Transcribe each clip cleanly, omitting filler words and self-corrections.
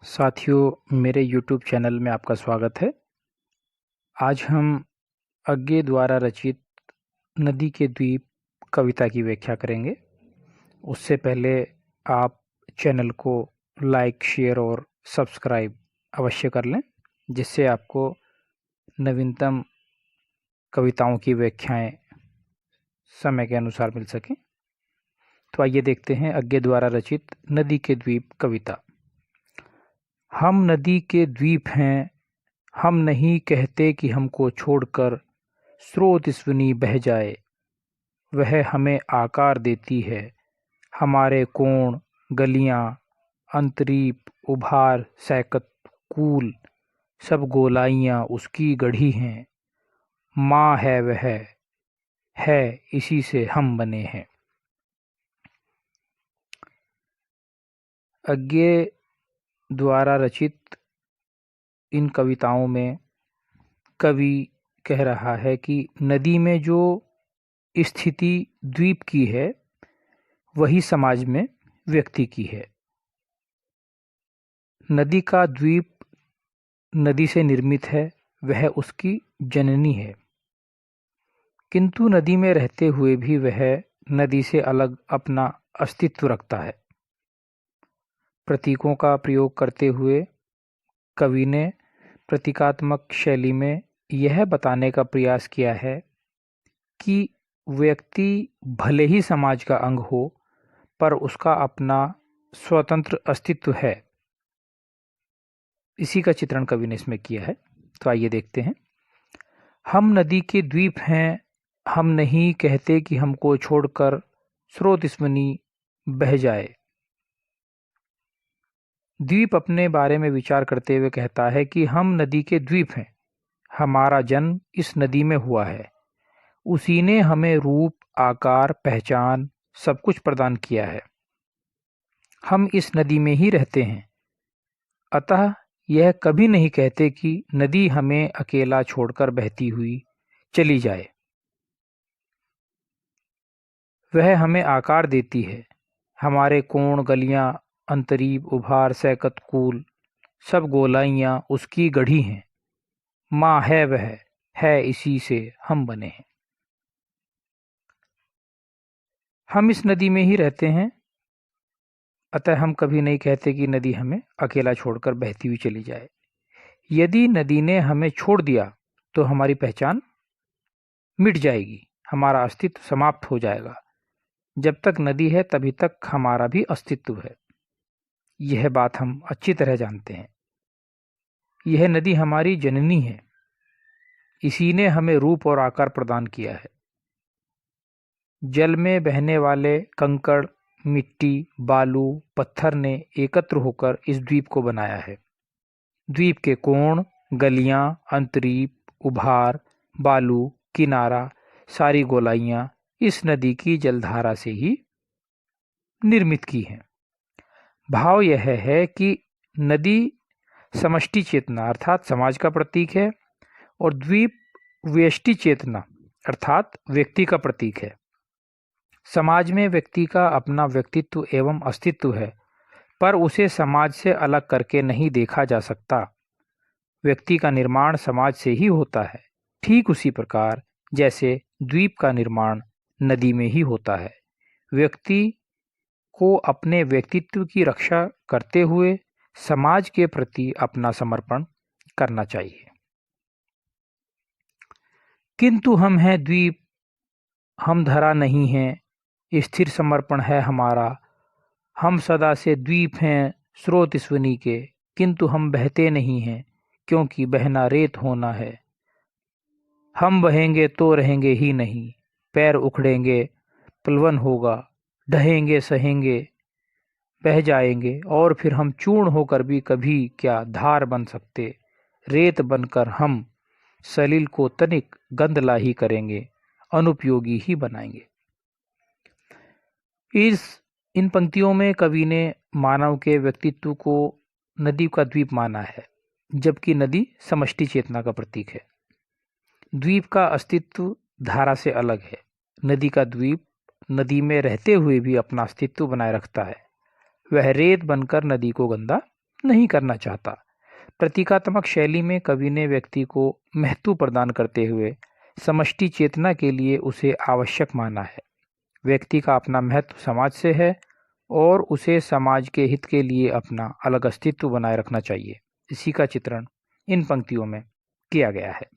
साथियों, मेरे YouTube channel में आपका स्वागत है। आज हम अज्ञे द्वारा रचित नदी के द्वीप कविता की व्याख्या करेंगे। उससे पहले आप चैनल को लाइक, शेयर और सब्सक्राइब अवश्य कर लें, जिससे आपको नवीनतम कविताओं की व्याख्याएं समय के अनुसार मिल सकें। तो आइए देखते हैं अज्ञे द्वारा रचित नदी के द्वीप कविता। हम नदी के द्वीप हैं, हम नहीं कहते कि हमको छोड़कर स्रोत स्विनी बह जाए। वह हमें आकार देती है, हमारे कोण, गलियां, अंतरीप, उभार, सैकत, कूल, सब गोलाइयां उसकी गढ़ी हैं। माँ है वह, है इसी से हम बने हैं। अज्ञे द्वारा रचित इन कविताओं में कवि कह रहा है कि नदी में जो स्थिति द्वीप की है, वही समाज में व्यक्ति की है। नदी का द्वीप नदी से निर्मित है, वह उसकी जननी है, किंतु नदी में रहते हुए भी वह नदी से अलग अपना अस्तित्व रखता है। प्रतीकों का प्रयोग करते हुए कवि ने प्रतीकात्मक शैली में यह बताने का प्रयास किया है कि व्यक्ति भले ही समाज का अंग हो, पर उसका अपना स्वतंत्र अस्तित्व है। इसी का चित्रण कवि ने इसमें किया है। तो आइए देखते हैं। हम नदी के द्वीप हैं, हम नहीं कहते कि हमको छोड़कर स्रोत स्विनी बह जाए। द्वीप अपने बारे में विचार करते हुए कहता है कि हम नदी के द्वीप हैं, हमारा जन्म इस नदी में हुआ है। उसी ने हमें रूप, आकार, पहचान सब कुछ प्रदान किया है। हम इस नदी में ही रहते हैं, अतः यह कभी नहीं कहते कि नदी हमें अकेला छोड़कर बहती हुई चली जाए। वह हमें आकार देती है, हमारे कोण, गलियां, अंतरीप, उभार, सैकत, कूल, सब गोलाइयां उसकी गढ़ी हैं। माँ है वह, है इसी से हम बने हैं। हम इस नदी में ही रहते हैं, अतः हम कभी नहीं कहते कि नदी हमें अकेला छोड़कर बहती हुई चली जाए। यदि नदी ने हमें छोड़ दिया तो हमारी पहचान मिट जाएगी, हमारा अस्तित्व समाप्त हो जाएगा। जब तक नदी है तभी तक हमारा भी अस्तित्व है। यह बात हम अच्छी तरह जानते हैं। यह नदी हमारी जननी है, इसी ने हमें रूप और आकार प्रदान किया है। जल में बहने वाले कंकड़, मिट्टी, बालू, पत्थर ने एकत्र होकर इस द्वीप को बनाया है। द्वीप के कोण, गलियां, अंतरीप, उभार, बालू, किनारा, सारी गोलाइयां इस नदी की जलधारा से ही निर्मित की हैं। भाव यह है कि नदी समष्टि चेतना अर्थात समाज का प्रतीक है और द्वीप व्यष्टि चेतना अर्थात व्यक्ति का प्रतीक है। समाज में व्यक्ति का अपना व्यक्तित्व एवं अस्तित्व है, पर उसे समाज से अलग करके नहीं देखा जा सकता। व्यक्ति का निर्माण समाज से ही होता है, ठीक उसी प्रकार जैसे द्वीप का निर्माण नदी में ही होता है। व्यक्ति को अपने व्यक्तित्व की रक्षा करते हुए समाज के प्रति अपना समर्पण करना चाहिए। किंतु हम हैं द्वीप, हम धरा नहीं हैं, स्थिर समर्पण है हमारा। हम सदा से द्वीप हैं स्रोत स्विनी के, किंतु हम बहते नहीं हैं, क्योंकि बहना रेत होना है। हम बहेंगे तो रहेंगे ही नहीं, पैर उखड़ेंगे, प्लवन होगा, ढहेंगे सहेंगे, बह जाएंगे, और फिर हम चूर्ण होकर भी कभी क्या धार बन सकते। रेत बनकर हम सलील को तनिक गंदला ही करेंगे, अनुपयोगी ही बनाएंगे। इन पंक्तियों में कवि ने मानव के व्यक्तित्व को नदी का द्वीप माना है, जबकि नदी समष्टि चेतना का प्रतीक है। द्वीप का अस्तित्व धारा से अलग है। नदी का द्वीप नदी में रहते हुए भी अपना अस्तित्व बनाए रखता है। वह रेत बनकर नदी को गंदा नहीं करना चाहता। प्रतीकात्मक शैली में कवि ने व्यक्ति को महत्व प्रदान करते हुए समष्टि चेतना के लिए उसे आवश्यक माना है। व्यक्ति का अपना महत्व समाज से है और उसे समाज के हित के लिए अपना अलग अस्तित्व बनाए रखना चाहिए। इसी का चित्रण इन पंक्तियों में किया गया है।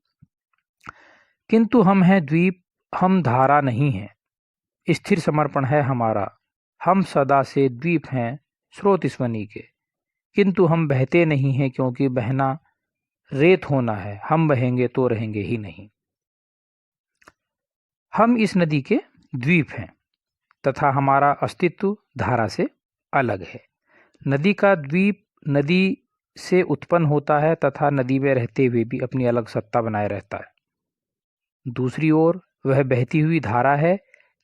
किंतु हम हैं द्वीप, हम धारा नहीं हैं, स्थिर समर्पण है हमारा, हम सदा से द्वीप हैं स्रोत स्वनी के। किंतु हम बहते नहीं हैं क्योंकि बहना रेत होना है, हम बहेंगे तो रहेंगे ही नहीं। हम इस नदी के द्वीप हैं तथा हमारा अस्तित्व धारा से अलग है। नदी का द्वीप नदी से उत्पन्न होता है तथा नदी में रहते हुए भी अपनी अलग सत्ता बनाए रहता है। दूसरी ओर वह बहती हुई धारा है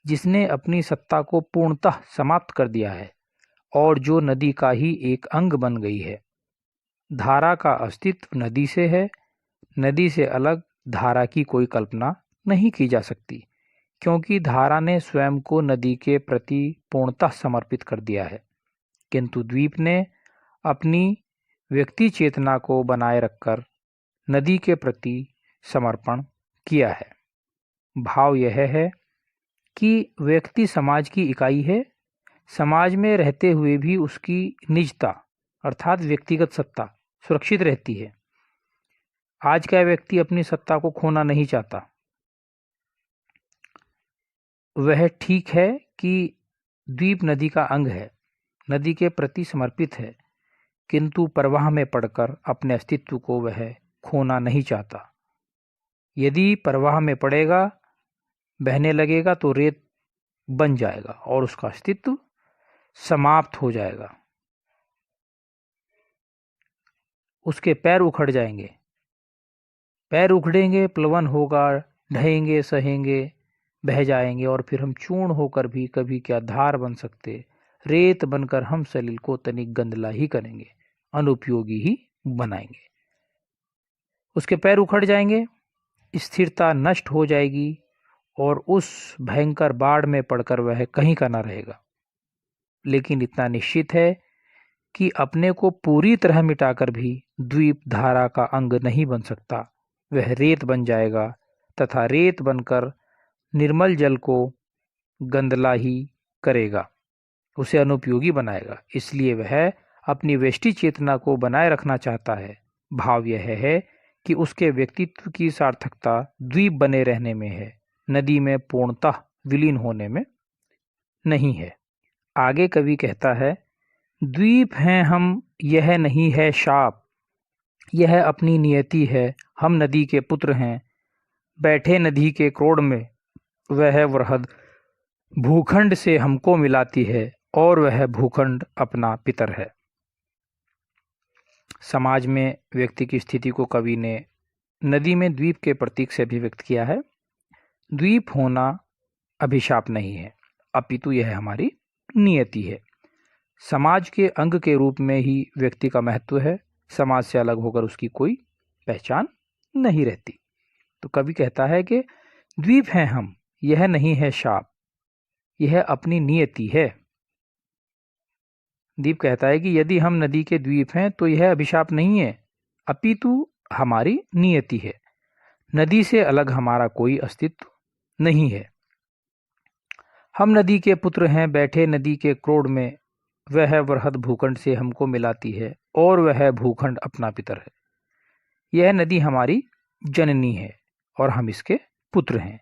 जिसने अपनी सत्ता को पूर्णतः समाप्त कर दिया है और जो नदी का ही एक अंग बन गई है। धारा का अस्तित्व नदी से है, नदी से अलग धारा की कोई कल्पना नहीं की जा सकती क्योंकि धारा ने स्वयं को नदी के प्रति पूर्णतः समर्पित कर दिया है। किंतु द्वीप ने अपनी व्यक्ति चेतना को बनाए रखकर नदी के प्रति समर्पण किया है। भाव यह है कि व्यक्ति समाज की इकाई है, समाज में रहते हुए भी उसकी निजता अर्थात व्यक्तिगत सत्ता सुरक्षित रहती है। आज का व्यक्ति अपनी सत्ता को खोना नहीं चाहता। वह ठीक है कि द्वीप नदी का अंग है, नदी के प्रति समर्पित है, किंतु प्रवाह में पड़कर अपने अस्तित्व को वह खोना नहीं चाहता। यदि प्रवाह में पड़ेगा, बहने लगेगा तो रेत बन जाएगा और उसका अस्तित्व समाप्त हो जाएगा। उसके पैर उखड़ जाएंगे, पैर उखड़ेंगे, प्लवन होगा, ढहेंगे, सहेंगे, बह जाएंगे और फिर हम चूर्ण होकर भी कभी क्या धार बन सकते, रेत बनकर हम सलील को तनिक गंदला ही करेंगे, अनुपयोगी ही बनाएंगे। उसके पैर उखड़ जाएंगे, स्थिरता नष्ट हो जाएगी और उस भयंकर बाढ़ में पड़कर वह कहीं का ना रहेगा। लेकिन इतना निश्चित है कि अपने को पूरी तरह मिटाकर भी द्वीप धारा का अंग नहीं बन सकता। वह रेत बन जाएगा तथा रेत बनकर निर्मल जल को गंदला ही करेगा, उसे अनुपयोगी बनाएगा। इसलिए वह अपनी वेष्टि चेतना को बनाए रखना चाहता है। भाव यह है कि उसके व्यक्तित्व की सार्थकता द्वीप बने रहने में है, नदी में पूर्णतः विलीन होने में नहीं है। आगे कवि कहता है, द्वीप हैं हम, यह नहीं है शाप, यह अपनी नियति है, हम नदी के पुत्र हैं, बैठे नदी के क्रोड़ में, वह वृहद भूखंड से हमको मिलाती है और वह भूखंड अपना पितर है। समाज में व्यक्ति की स्थिति को कवि ने नदी में द्वीप के प्रतीक से अभिव्यक्त किया है। द्वीप होना अभिशाप नहीं है, अपितु यह हमारी नियति है। समाज के अंग के रूप में ही व्यक्ति का महत्व है, समाज से अलग होकर उसकी कोई पहचान नहीं रहती। तो कवि कहता है कि द्वीप हैं हम, यह नहीं है शाप, यह अपनी नियति है। दीप कहता है कि यदि हम नदी के द्वीप हैं तो यह अभिशाप नहीं है, अपितु हमारी नियति है। नदी से अलग हमारा कोई अस्तित्व नहीं है। हम नदी के पुत्र हैं, बैठे नदी के क्रोड़ में, वह वृहद भूखंड से हमको मिलाती है और वह भूखंड अपना पितर है। यह नदी हमारी जननी है और हम इसके पुत्र हैं।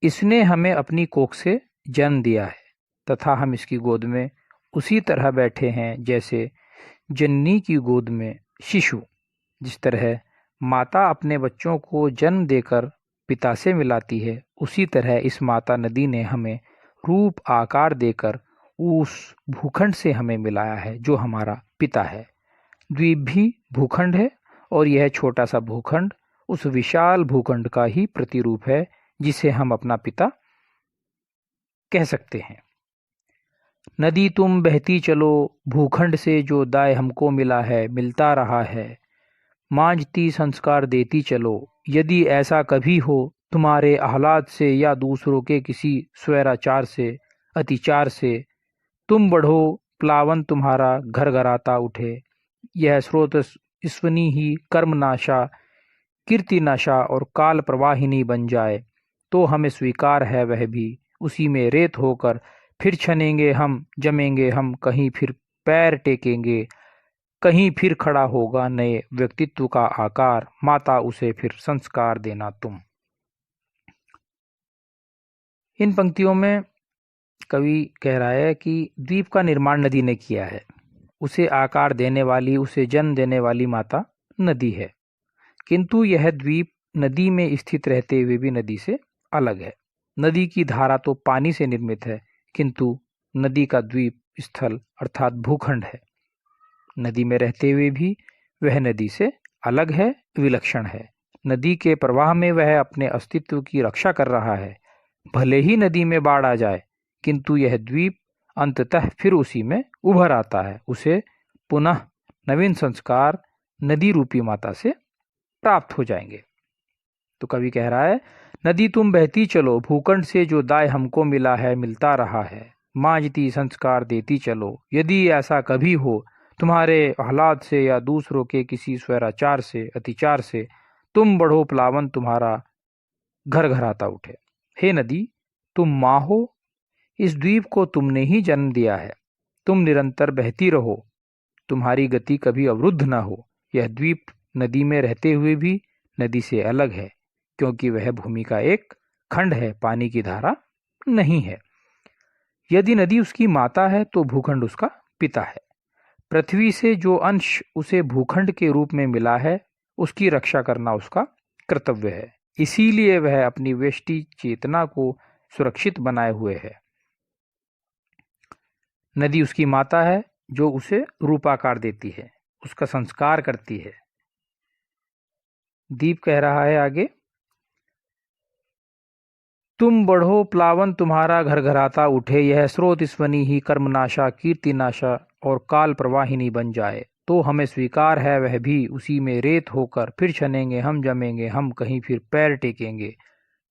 इसने हमें अपनी कोख से जन्म दिया है तथा हम इसकी गोद में उसी तरह बैठे हैं जैसे जननी की गोद में शिशु। जिस तरह माता अपने बच्चों को जन्म देकर पिता से मिलाती है, उसी तरह इस माता नदी ने हमें रूप आकार देकर उस भूखंड से हमें मिलाया है जो हमारा पिता है। द्वीप भी भूखंड है और यह छोटा सा भूखंड उस विशाल भूखंड का ही प्रतिरूप है जिसे हम अपना पिता कह सकते हैं। नदी तुम बहती चलो, भूखंड से जो दाय हमको मिला है मिलता रहा है, मांझती संस्कार देती चलो, यदि ऐसा कभी हो तुम्हारे आह्लाद से या दूसरों के किसी स्वैराचार से अतिचार से, तुम बढ़ो प्लावन तुम्हारा घर घराता उठे, यह स्रोत ईश्वनी ही कर्मनाशा, कीर्तिनाशा और काल प्रवाहिनी बन जाए तो हमें स्वीकार है वह भी, उसी में रेत होकर फिर छनेंगे हम, जमेंगे हम, कहीं फिर पैर टेकेंगे, कहीं फिर खड़ा होगा नए व्यक्तित्व का आकार, माता उसे फिर संस्कार देना तुम। इन पंक्तियों में कवि कह रहा है कि द्वीप का निर्माण नदी ने किया है, उसे आकार देने वाली, उसे जन्म देने वाली माता नदी है, किंतु यह द्वीप नदी में स्थित रहते हुए भी नदी से अलग है। नदी की धारा तो पानी से निर्मित है, किंतु नदी का द्वीप स्थल अर्थात भूखंड है। नदी में रहते हुए भी वह नदी से अलग है, विलक्षण है। नदी के प्रवाह में वह अपने अस्तित्व की रक्षा कर रहा है। भले ही नदी में बाढ़ आ जाए, किंतु यह द्वीप अंततः फिर उसी में उभर आता है। उसे पुनः नवीन संस्कार नदी रूपी माता से प्राप्त हो जाएंगे। तो कवि कह रहा है, नदी तुम बहती चलो, भूखंड से जो दाय हमको मिला है मिलता रहा है, मांझती संस्कार देती चलो। यदि ऐसा कभी हो तुम्हारे हालात से या दूसरों के किसी स्वैराचार से, अतिचार से, तुम बढ़ो प्लावन तुम्हारा घर घराता उठे। हे नदी, तुम माँ हो, इस द्वीप को तुमने ही जन्म दिया है। तुम निरंतर बहती रहो, तुम्हारी गति कभी अवरुद्ध न हो। यह द्वीप नदी में रहते हुए भी नदी से अलग है, क्योंकि वह भूमि का एक खंड है, पानी की धारा नहीं है। यदि नदी उसकी माता है तो भूखंड उसका पिता है। पृथ्वी से जो अंश उसे भूखंड के रूप में मिला है, उसकी रक्षा करना उसका कर्तव्य है। इसीलिए वह अपनी वेष्टि चेतना को सुरक्षित बनाए हुए है। नदी उसकी माता है जो उसे रूपाकार देती है, उसका संस्कार करती है। दीप कह रहा है आगे, तुम बढ़ो प्लावन तुम्हारा घर घराता उठे, यह स्रोत स्वनी ही कर्मनाशा, कीर्तिनाशा और काल प्रवाहिनी बन जाए तो हमें स्वीकार है वह भी, उसी में रेत होकर फिर छनेंगे हम, जमेंगे हम, कहीं फिर पैर टेकेंगे,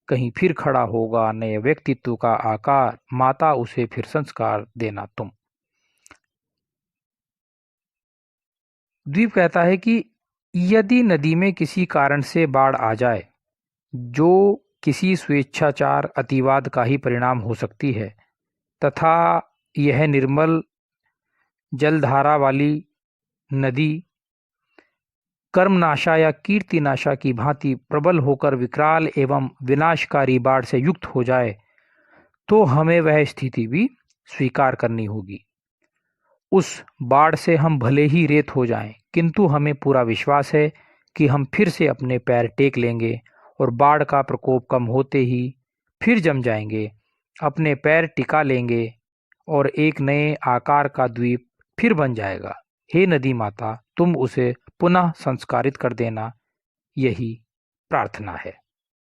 कहीं फिर खड़ा होगा नए व्यक्तित्व का आकार, माता उसे फिर संस्कार देना तुम। द्वीप कहता है कि यदि नदी में किसी कारण से बाढ़ आ जाए, जो किसी स्वेच्छाचार अतिवाद का ही परिणाम हो सकती है, तथा यह निर्मल जलधारा वाली नदी कर्मनाशा या कीर्तिनाशा की भांति प्रबल होकर विकराल एवं विनाशकारी बाढ़ से युक्त हो जाए, तो हमें वह स्थिति भी स्वीकार करनी होगी। उस बाढ़ से हम भले ही रेत हो जाएं, किंतु हमें पूरा विश्वास है कि हम फिर से अपने पैर टेक लेंगे और बाढ़ का प्रकोप कम होते ही फिर जम जाएंगे, अपने पैर टिका लेंगे और एक नए आकार का द्वीप फिर बन जाएगा। हे नदी माता, तुम उसे पुनः संस्कारित कर देना, यही प्रार्थना है।